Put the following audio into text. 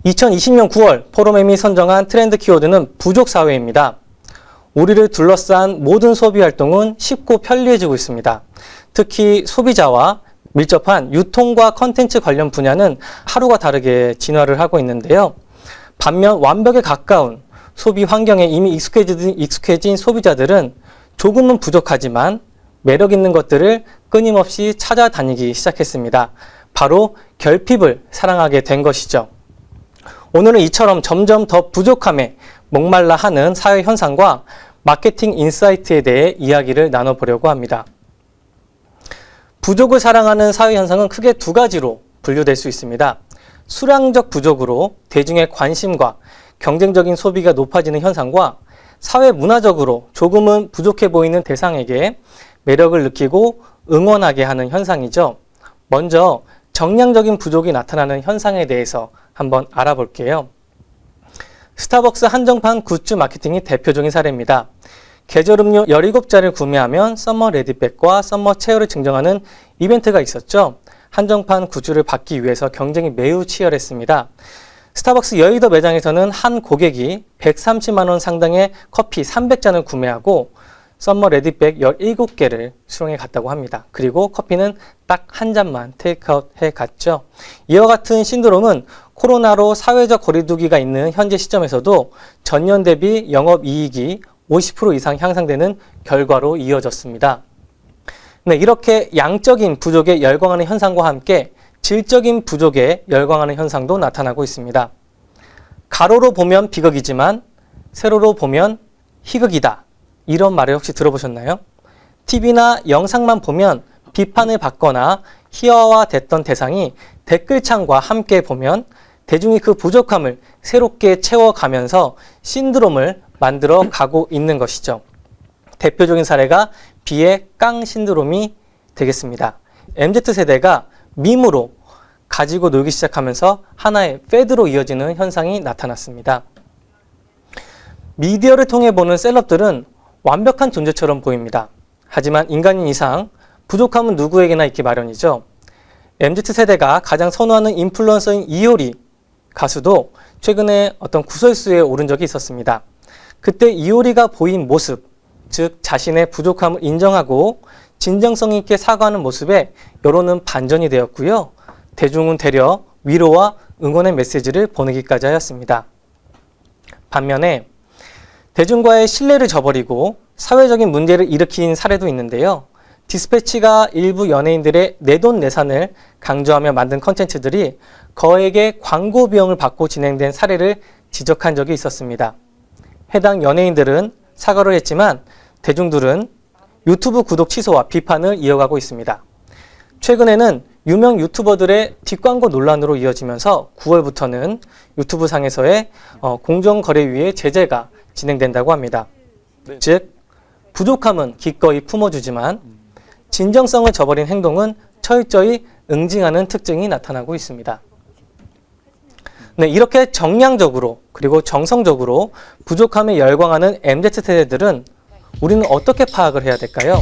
2020년 9월 포럼엠이 선정한 트렌드 키워드는 부족 사회입니다. 우리를 둘러싼 모든 소비 활동은 쉽고 편리해지고 있습니다. 특히 소비자와 밀접한 유통과 컨텐츠 관련 분야는 하루가 다르게 진화를 하고 있는데요. 반면 완벽에 가까운 소비 환경에 이미 익숙해진 소비자들은 조금은 부족하지만 매력 있는 것들을 끊임없이 찾아다니기 시작했습니다. 바로 결핍을 사랑하게 된 것이죠. 오늘은 이처럼 점점 더 부족함에 목말라 하는 사회 현상과 마케팅 인사이트에 대해 이야기를 나눠보려고 합니다. 부족을 사랑하는 사회 현상은 크게 두 가지로 분류될 수 있습니다. 수량적 부족으로 대중의 관심과 경쟁적인 소비가 높아지는 현상과 사회 문화적으로 조금은 부족해 보이는 대상에게 매력을 느끼고 응원하게 하는 현상이죠. 먼저 정량적인 부족이 나타나는 현상에 대해서 한번 알아볼게요. 스타벅스 한정판 굿즈 마케팅이 대표적인 사례입니다. 계절음료 17잔을 구매하면 썸머 레디백과 썸머 체어를 증정하는 이벤트가 있었죠. 한정판 굿즈를 받기 위해서 경쟁이 매우 치열했습니다. 스타벅스 여의도 매장에서는 한 고객이 130만 원 상당의 커피 300잔을 구매하고 썸머 레디백 17개를 수령해 갔다고 합니다. 그리고 커피는 딱 한 잔만 테이크아웃 해 갔죠. 이와 같은 신드롬은 코로나로 사회적 거리두기가 있는 현재 시점에서도 전년 대비 영업이익이 50% 이상 향상되는 결과로 이어졌습니다. 네, 이렇게 양적인 부족에 열광하는 현상과 함께 질적인 부족에 열광하는 현상도 나타나고 있습니다. 가로로 보면 비극이지만 세로로 보면 희극이다. 이런 말을 혹시 들어보셨나요? TV나 영상만 보면 비판을 받거나 희화화됐던 대상이 댓글창과 함께 보면 대중이 그 부족함을 새롭게 채워가면서 신드롬을 만들어 가고 있는 것이죠. 대표적인 사례가 비의 깡 신드롬이 되겠습니다. MZ세대가 밈으로 가지고 놀기 시작하면서 하나의 패드로 이어지는 현상이 나타났습니다. 미디어를 통해 보는 셀럽들은 완벽한 존재처럼 보입니다. 하지만 인간인 이상 부족함은 누구에게나 있기 마련이죠. MZ세대가 가장 선호하는 인플루언서인 이효리 가수도 최근에 어떤 구설수에 오른 적이 있었습니다. 그때 이효리가 보인 모습, 즉 자신의 부족함을 인정하고 진정성 있게 사과하는 모습에 여론은 반전이 되었고요. 대중은 되려 위로와 응원의 메시지를 보내기까지 하였습니다. 반면에 대중과의 신뢰를 저버리고 사회적인 문제를 일으킨 사례도 있는데요. 디스패치가 일부 연예인들의 내돈내산을 강조하며 만든 컨텐츠들이 거액의 광고 비용을 받고 진행된 사례를 지적한 적이 있었습니다. 해당 연예인들은 사과를 했지만 대중들은 유튜브 구독 취소와 비판을 이어가고 있습니다. 최근에는 유명 유튜버들의 뒷광고 논란으로 이어지면서 9월부터는 유튜브 상에서의 공정거래위의 제재가 진행된다고 합니다. 즉 부족함은 기꺼이 품어주지만 진정성을 저버린 행동은 철저히 응징하는 특징이 나타나고 있습니다. 네, 이렇게 정량적으로 그리고 정성적으로 부족함에 열광하는 MZ세대들은 우리는 어떻게 파악을 해야 될까요?